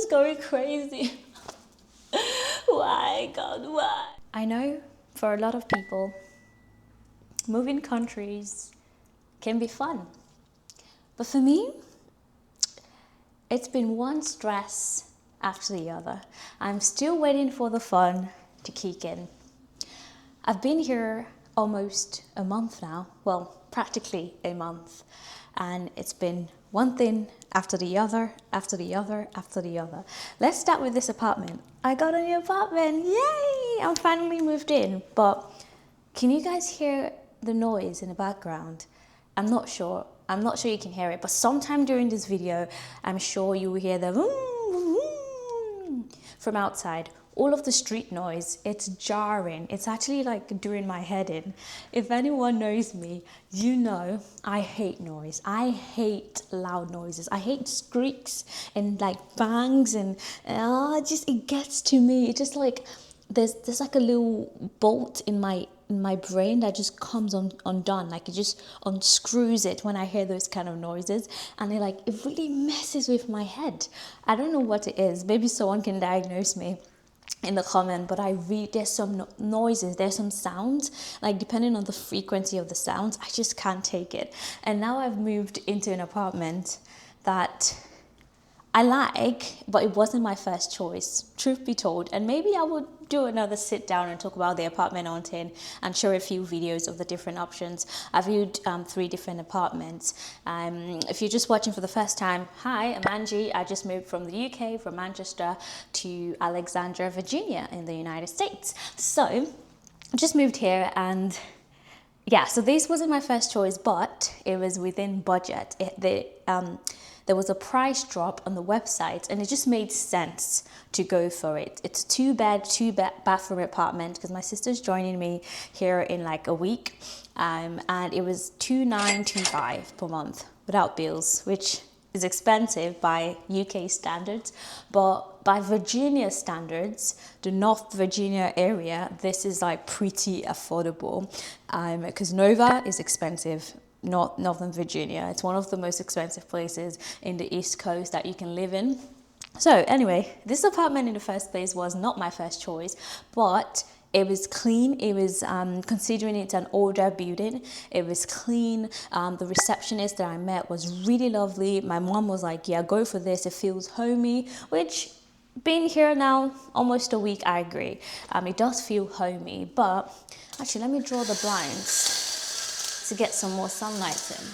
just going crazy. Why, God, why? I know for a lot of people, moving countries can be fun. But for me, it's been one stress after the other. I'm still waiting for the fun to kick in. I've been here almost a month now, well, practically a month, and it's been one thing after the other, after the other, after the other. Let's start with this apartment. I got a new apartment, yay! I'm finally moved in, but can you guys hear the noise in the background? I'm not sure you can hear it, but sometime during this video, I'm sure you will hear the vroom, vroom from outside. All of the street noise, it's jarring. It's actually like doing my head in. If anyone knows me, you know I hate noise. I hate loud noises. I hate squeaks and like bangs and it gets to me. It's just like there's like a little bolt in my brain that just comes undone. Like it just unscrews it when I hear those kind of noises, and it really messes with my head. I don't know what it is. Maybe someone can diagnose me in the comment, but there's some noises, there's some sounds, like depending on the frequency of the sounds, I just can't take it. And now I've moved into an apartment that I like, but it wasn't my first choice, truth be told. And maybe I would do another sit down and talk about the apartment on 10 and show a few videos of the different options. I viewed 3 different apartments. If you're just watching for the first time, hi, I'm Angie. I just moved from the UK, from Manchester to Alexandria, Virginia in the United States. So I just moved here, and yeah, so this wasn't my first choice, but it was within budget. There was a price drop on the website, and it just made sense to go for it. It's a 2-bed, 2-bathroom apartment because my sister's joining me here in like a week, and it was $2,925 per month without bills, which is expensive by UK standards, but by Virginia standards, the North Virginia area, this is like pretty affordable, because Nova is expensive. Northern Virginia, it's one of the most expensive places in the East Coast that you can live in. So anyway, this apartment in the first place was not my first choice, but it was clean. It was, considering it's an older building, it was clean. The receptionist that I met was really lovely. My mom was like, yeah, go for this, it feels homey, which, being here now almost a week, I agree. It does feel homey, but actually let me draw the blinds to get some more sunlight in.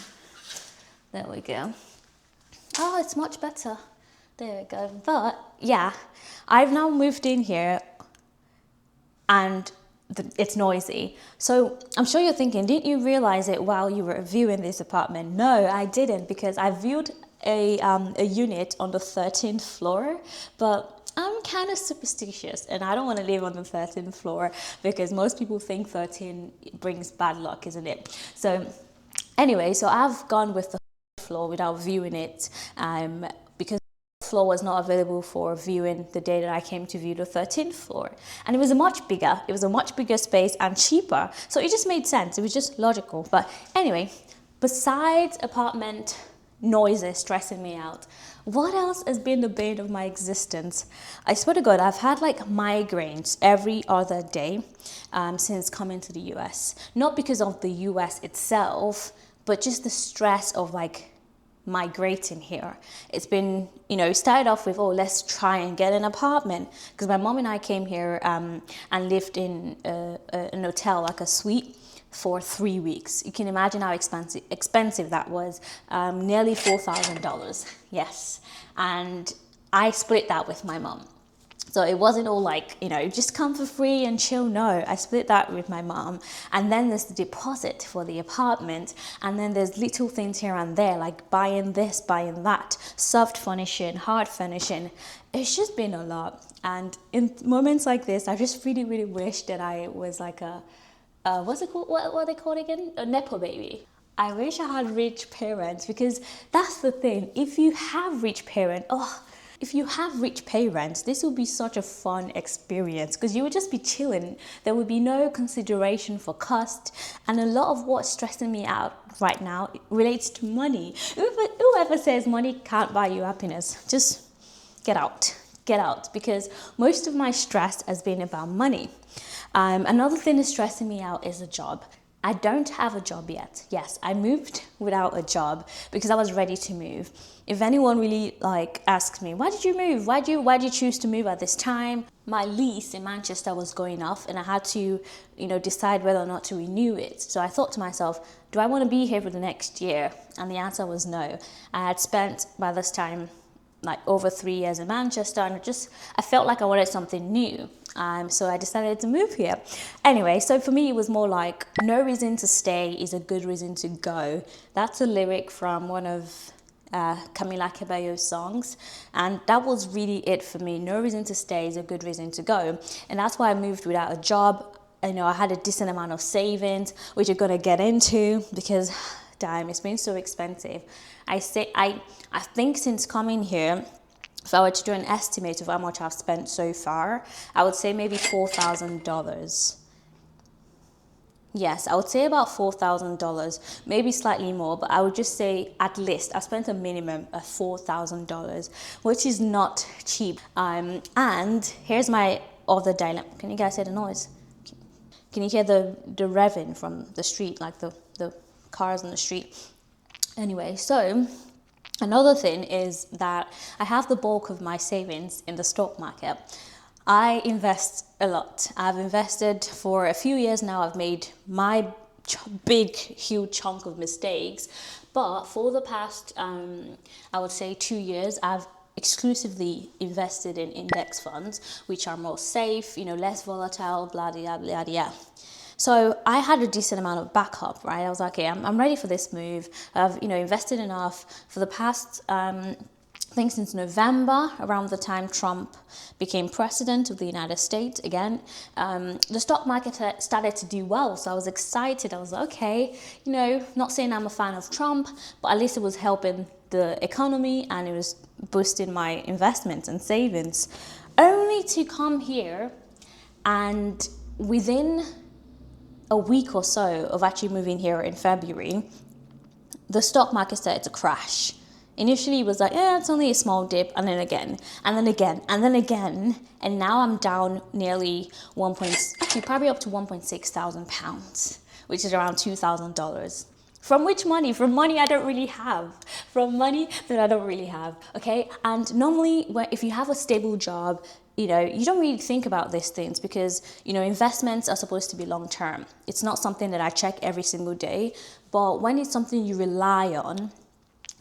There we go. Oh, it's much better. There we go. But yeah, I've now moved in here and it's noisy. So I'm sure you're thinking, didn't you realize it while you were viewing this apartment? No, I didn't, because I viewed a unit on the 13th floor, but I'm kind of superstitious and I don't want to live on the 13th floor because most people think 13 brings bad luck, isn't it? So anyway, so I've gone with the floor without viewing it, because the floor was not available for viewing the day that I came to view the 13th floor. And it was a much bigger space and cheaper. So it just made sense. It was just logical. But anyway, besides apartment noises stressing me out, what else has been the bane of my existence? I swear to God, I've had like migraines every other day since coming to the US. Not because of the US itself, but just the stress of like migrating here. It's been, started off with, let's try and get an apartment, because my mom and I came here and lived in an hotel, like a suite, for 3 weeks. You can imagine how expensive that was. Nearly $4,000. Yes. And I split that with my mom. So it wasn't all like, just come for free and chill. No, I split that with my mom. And then there's the deposit for the apartment. And then there's little things here and there, like buying this, buying that, soft furnishing, hard furnishing. It's just been a lot. And in moments like this, I just really, really wish that I was like what's it called? What are they called again? A Nepo baby. I wish I had rich parents, because that's the thing. If you have rich parents, this would be such a fun experience, because you would just be chilling. There would be no consideration for cost. And a lot of what's stressing me out right now relates to money. Whoever says money can't buy you happiness, just get out. get out, because most of my stress has been about money. Another thing that's stressing me out is a job. I don't have a job yet. Yes, I moved without a job because I was ready to move. If anyone really asks me, why did you move? Why did you choose to move at this time? My lease in Manchester was going off and I had to, decide whether or not to renew it. So I thought to myself, do I want to be here for the next year? And the answer was no. I had spent by this time over 3 years in Manchester, and I felt like I wanted something new. So I decided to move here. Anyway, so for me, it was more like, no reason to stay is a good reason to go. That's a lyric from one of Camila Cabello's songs. And that was really it for me. No reason to stay is a good reason to go. And that's why I moved without a job. I had a decent amount of savings, which you're going to get into because, damn, it's been so expensive. I think since coming here, if I were to do an estimate of how much I've spent so far, I would say maybe $4,000. Yes, I would say about $4,000, maybe slightly more, but I would just say at least I spent a minimum of $4,000, which is not cheap. And here's my other dilemma. Can you guys hear the noise? Can you hear the revving from the street, like the cars on the street? Anyway, so another thing is that I have the bulk of my savings in the stock market. I invest a lot. I've invested for a few years now. I've made my big, huge chunk of mistakes. But for the past, I would say 2 years, I've exclusively invested in index funds, which are more safe, less volatile, blah, blah, blah, blah. So I had a decent amount of backup, right? I was like, okay, I'm ready for this move. I've, invested enough for the past, I think since November, around the time Trump became president of the United States again, the stock market started to do well. So I was excited. I was like, okay, not saying I'm a fan of Trump, but at least it was helping the economy and it was boosting my investments and savings. Only to come here and within a week or so of actually moving here in February, the stock market started to crash. Initially it was like, it's only a small dip, and then again, and then again, and then again, and now I'm down nearly probably up to £1,600, which is around $2,000. From which money? From money I don't really have. From money that I don't really have, okay? And normally, if you have a stable job, you don't really think about these things because, investments are supposed to be long-term. It's not something that I check every single day, but when it's something you rely on,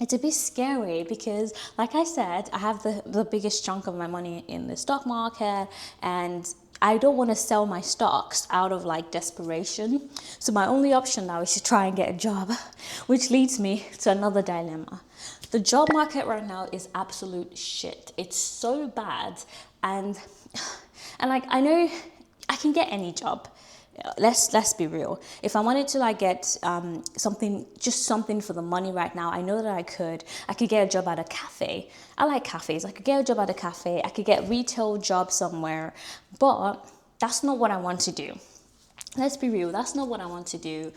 it's a bit scary because, like I said, I have the biggest chunk of my money in the stock market and I don't want to sell my stocks out of desperation. So my only option now is to try and get a job, which leads me to another dilemma. The job market right now is absolute shit. It's so bad. And I know I can get any job. Let's be real. If I wanted to get something for the money right now, I know that I could get a job at a cafe. I like cafes. I could get a job at a cafe. I could get a retail job somewhere, but that's not what I want to do. Let's be real. That's not what I want to do.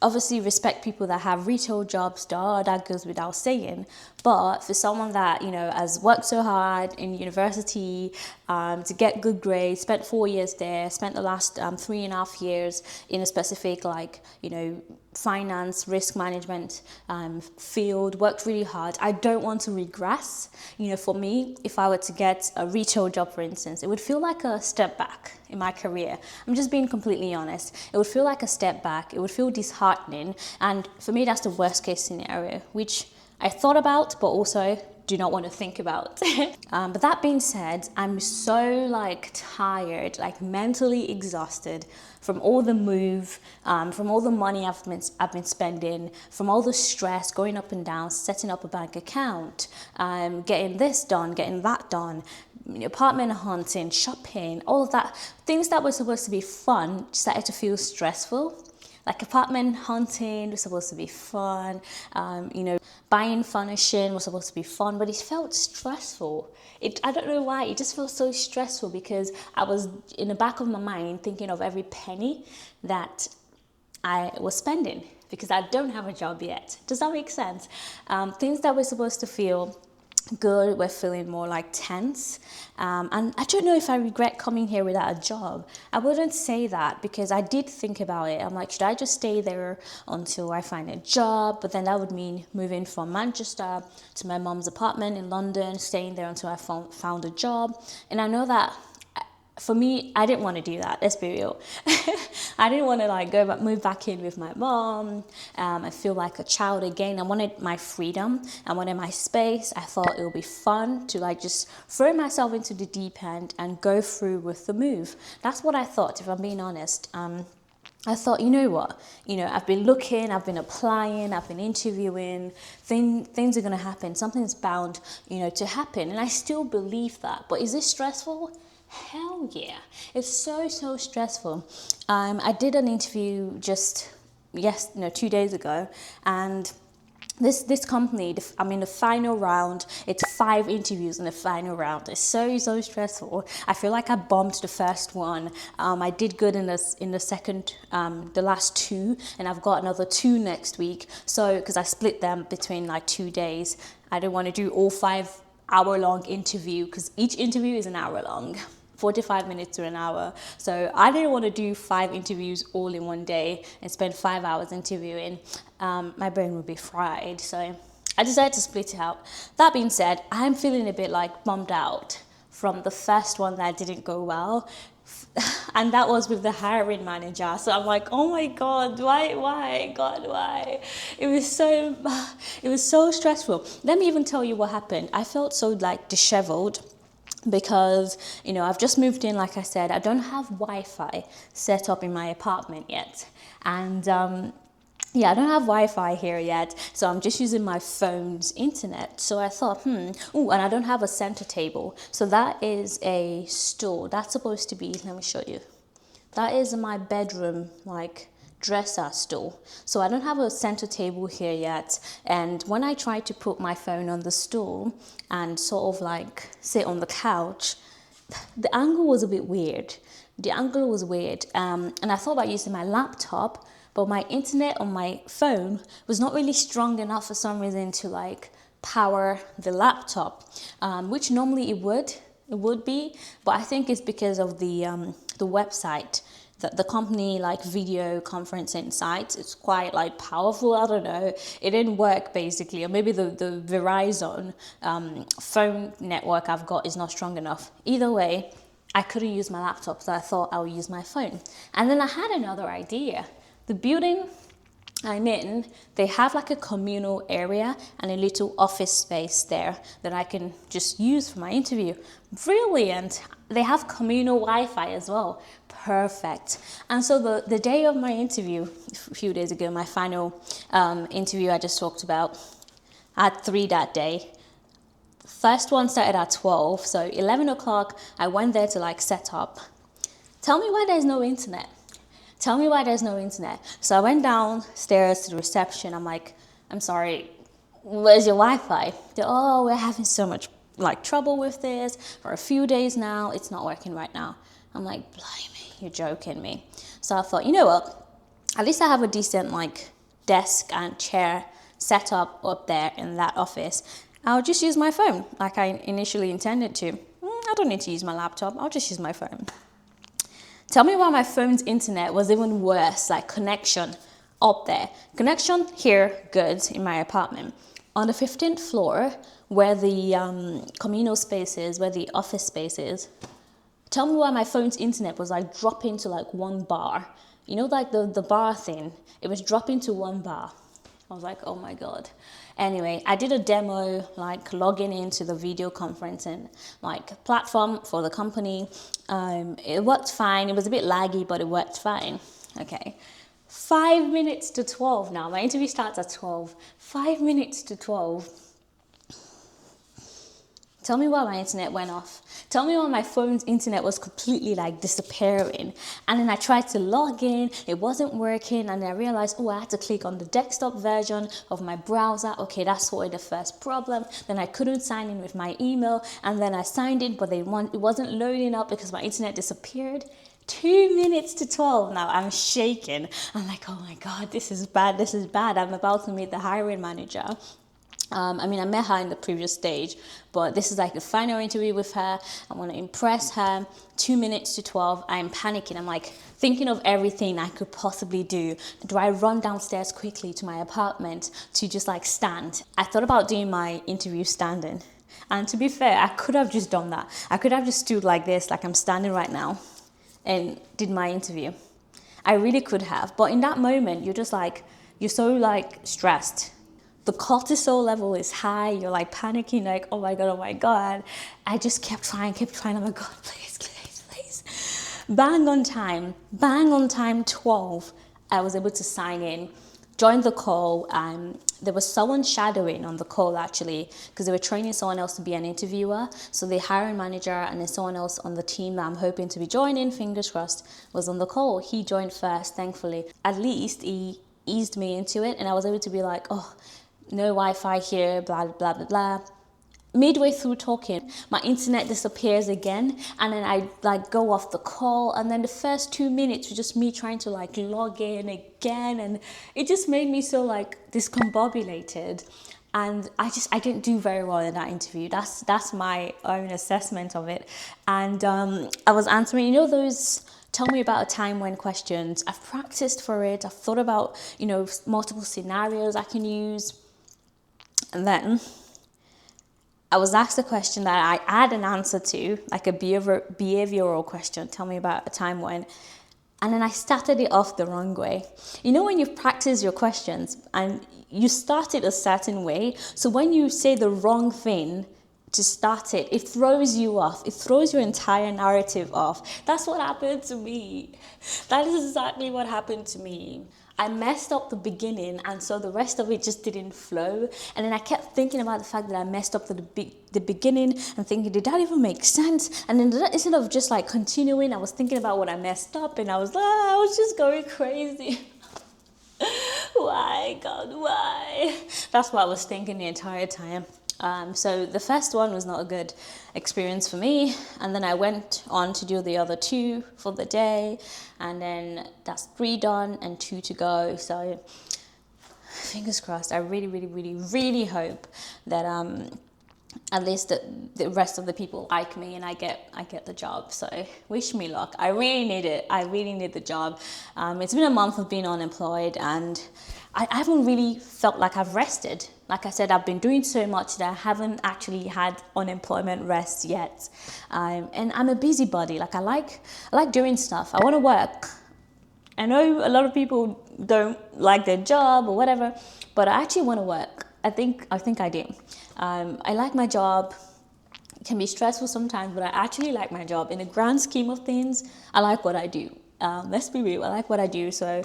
Obviously respect people that have retail jobs, that goes without saying. But for someone that, has worked so hard in university to get good grades, spent 4 years there, spent the last 3.5 years in a specific, finance, risk management field, worked really hard. I don't want to regress. For me, if I were to get a retail job, for instance, it would feel like a step back in my career. I'm just being completely honest. It would feel like a step back. It would feel disheartening. And for me, that's the worst case scenario, which I thought about, but also do not want to think about. But that being said, I'm so tired, mentally exhausted from all the move, from all the money I've been spending, from all the stress going up and down, setting up a bank account, getting this done, getting that done, apartment hunting, shopping, all of that. Things that were supposed to be fun started to feel stressful. Apartment hunting was supposed to be fun, buying furnishing was supposed to be fun, but it felt stressful. I don't know why, it just felt so stressful because I was in the back of my mind thinking of every penny that I was spending because I don't have a job yet. Does that make sense? Things that were supposed to feel good. We're feeling more like tense. And I don't know if I regret coming here without a job. I wouldn't say that, because I did think about it. I'm like, should I just stay there until I find a job? But then that would mean moving from Manchester to my mom's apartment in London, staying there until I found a job. And I know that for me, I didn't want to do that. Let's be real. I didn't want to like move back in with my mom. I feel like a child again. I wanted my freedom. I wanted my space. I thought it would be fun to like just throw myself into the deep end and go through with the move. That's what I thought, if I'm being honest. I thought, you know what, I've been looking, I've been applying, I've been interviewing, things are going to happen. Something's bound, to happen. And I still believe that. But is it stressful? Hell yeah. It's so stressful. I did an interview just 2 days ago, and this company, I'm in the final round. It's 5 interviews in the final round. It's so stressful. I feel like I bombed the first one. I did good in the second, the last 2, and I've got another 2 next week. So because I split them between like 2 days, I don't want to do all 5-hour-long interview, because each interview is an hour long. 45 minutes to an hour. So I didn't want to do 5 interviews all in one day and spend 5 hours interviewing. My brain would be fried. So I decided to split it out. That being said, I'm feeling a bit like bummed out from the first one that didn't go well. And that was with the hiring manager. So I'm like, oh my God, why, God, why? It was so stressful. Let me even tell you what happened. I felt so like disheveled, because I've just moved in. Like I said, I don't have Wi-Fi set up in my apartment yet, and I don't have Wi-Fi here yet, so I'm just using my phone's internet. So I thought, and I don't have a center table. So that is a stool. That's supposed to be, let me show you. That is my bedroom, like, dresser stool. So I don't have a center table here yet. And when I tried to put my phone on the stool and sort of like sit on the couch, the angle was a bit weird. And I thought about using my laptop, but my internet on my phone was not really strong enough for some reason to like power the laptop, which normally it would be, but I think it's because of the website. The company like video conferencing sites, it's quite like powerful. I don't know, it didn't work basically, or maybe the Verizon phone network I've got is not strong enough. Either way, I couldn't use my laptop, so I thought I would use my phone. And then I had another idea. The building I'm in, they have like a communal area and a little office space there that I can just use for my interview. Brilliant. They have communal Wi-Fi as well. Perfect. And so the day of my interview, a few days ago, my final interview I just talked about, I had 3 that day. First one started at 12, so 11 o'clock, I went there to like set up. Tell me why there's no internet. So I went downstairs to the reception. I'm like, I'm sorry, where's your Wi-Fi? They're, oh, we're having so much like trouble with this for a few days now. It's not working right now. I'm like, blimey, you're joking me. So I thought, you know what? At least I have a decent like desk and chair set up there in that office. I'll just use my phone like I initially intended to. I don't need to use my laptop. I'll just use my phone. Tell me why my phone's internet was even worse, like connection up there. Connection here, good, in my apartment. On the 15th floor, where the communal space is, where the office space is, tell me why my phone's internet was like dropping to like 1 bar. You know, like the bar thing, it was dropping to 1 bar. I was like, oh my God. Anyway, I did a demo, like logging into the video conferencing like platform for the company. It worked fine. It was a bit laggy, but it worked fine. Okay. 5 minutes to 12 now. My interview starts at 12. 5 minutes to 12. Tell me why my internet went off. Tell me why my phone's internet was completely like disappearing. And then I tried to log in, it wasn't working. And then I realized, oh, I had to click on the desktop version of my browser. Okay, that's sorted the first problem. Then I couldn't sign in with my email. And then I signed in, but it wasn't loading up because my internet disappeared. 2 minutes to 12 now. I'm shaking. I'm like, oh my God, this is bad. I'm about to meet the hiring manager. I mean, I met her in the previous stage, but this is like the final interview with her. I want to impress her. 2 minutes to 12, I'm panicking. I'm like thinking of everything I could possibly do. Do I run downstairs quickly to my apartment to just like stand? I thought about doing my interview standing. And to be fair, I could have just done that. I could have just stood like this, like I'm standing right now, and did my interview. I really could have. But in that moment, you're just like, you're so like stressed. The cortisol level is high. You're like panicking, like, oh my God. I just kept trying. Oh my God, please. Bang on time, 12. I was able to sign in, join the call. There was someone shadowing on the call actually, because they were training someone else to be an interviewer. So the hiring manager and then someone else on the team that I'm hoping to be joining, fingers crossed, was on the call. He joined first, thankfully. At least he eased me into it, and I was able to be like, oh, no Wi-Fi here, blah, blah, blah, blah. Midway through talking, my internet disappears again, and then I like go off the call, and then the first 2 minutes were just me trying to like log in again, and it just made me so like discombobulated, and I didn't do very well in that interview. That's my own assessment of it. And I was answering, those tell me about a time when questions. I've practiced for it. I've thought about, multiple scenarios I can use. And then I was asked a question that I had an answer to, like a behavioral question. Tell me about a time when. And then I started it off the wrong way. When you've practiced your questions and you start it a certain way, so when you say the wrong thing to start it, it throws you off. It throws your entire narrative off. That's what happened to me. That is exactly what happened to me. I messed up the beginning, and so the rest of it just didn't flow. And then I kept thinking about the fact that I messed up the beginning and thinking, did that even make sense? And then instead of just like continuing, I was thinking about what I messed up, and I was just going crazy. Why, God, why? That's what I was thinking the entire time. So the first one was not a good experience for me, and then I went on to do the other 2 for the day, and then that's 3 done and 2 to go. So fingers crossed. I really hope that at least the rest of the people like me and I get the job. So wish me luck. I really need it. I really need the job. It's been a month of being unemployed, and I haven't really felt like I've rested. Like I said, I've been doing so much that I haven't actually had unemployment rest yet. And I'm a busybody. Like I like doing stuff. I want to work. I know a lot of people don't like their job or whatever, but I actually want to work. I think I do. I like my job. It can be stressful sometimes, but I actually like my job. In the grand scheme of things, I like what I do. Let's be real. I like what I do. So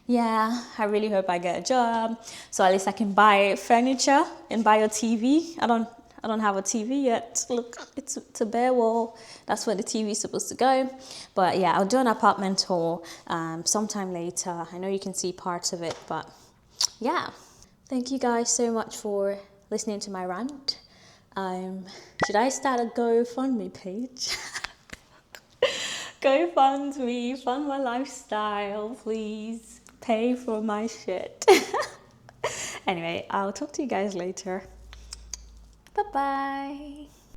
yeah, I really hope I get a job, so at least I can buy furniture and buy a TV. I don't have a TV yet. Look, it's a bare wall. That's where the TV is supposed to go. But yeah, I'll do an apartment tour sometime later. I know you can see parts of it, but yeah. Thank you guys so much for listening to my rant. Should I start a GoFundMe page? GoFundMe, fund my lifestyle, please. Pay for my shit. Anyway, I'll talk to you guys later. Bye-bye.